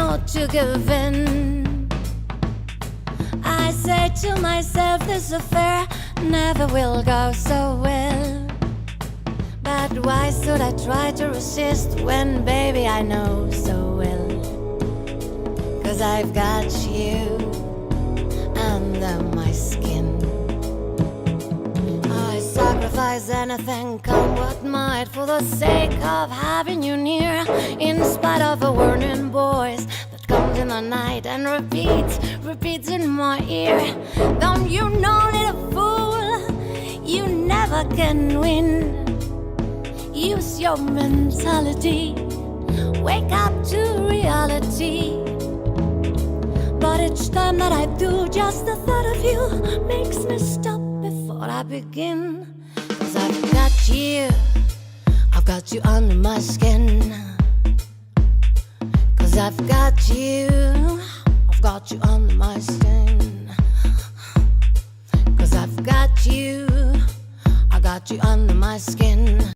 know to give in. I say to myself, this affair never will go so well. But why should I try to resist when, baby, I know so well? 'Cause I've got you under my skin. I sacrifice anything, come what might, for the sake of having you near. In spite of a warning voice that comes in the night and repeats in my ear. Don't you know, little fool, you never can win. Use your mentality, wake up to reality. But each time that I do, just the thought of you makes me stop before I begin. 'Cause I've got you under my skin. 'Cause I've got you under my skin. 'Cause I've got you under my skin.